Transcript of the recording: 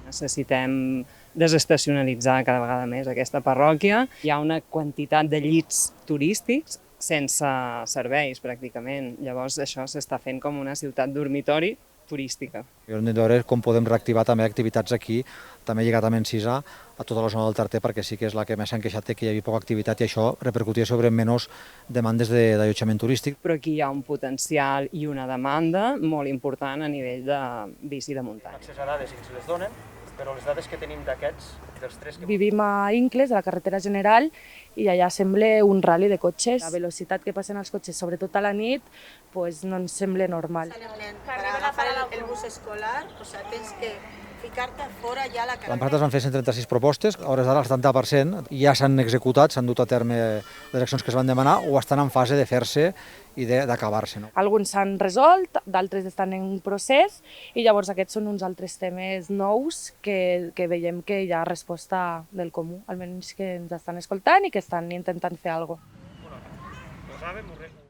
Necessitem desestacionalitzar cada vegada més aquesta parròquia. Hi ha una quantitat de llits turístics sense serveis, pràcticament. Llavors, això s'està fent com una ciutat dormitori turística. Hem de veure com podem reactivar també activitats aquí, també lligat amb Encisà, a tota la zona del Tarter, perquè sí que és la que més s'ha queixat que hi havia poca activitat i això repercutia sobre menys demandes d'allotjament turístic. Però aquí hi ha un potencial i una demanda molt important a nivell de bici de muntanya. Accés a dades ens les donen, però les dades que tenim d'aquests, dels tres que... Vivim a Incles, a la carretera general, i allà sembla un rally de cotxes. La velocitat que passen els cotxes, sobretot a la nit, pues no ens sembla normal. Per agafar el bus escolar, tens que ficar-te fora ja a la carretera. L'any passat es van fer 136 propostes, a hores d'ara el 70% ja s'han executat, s'han dut a terme les accions que es van demanar o estan en fase de fer-se i d'acabar-se. Alguns s'han resolt, d'altres estan en procés i llavors aquests són uns altres temes nous que veiem que hi ha resposta del comú, almenys que ens estan escoltant i que estan intentant fer alguna cosa.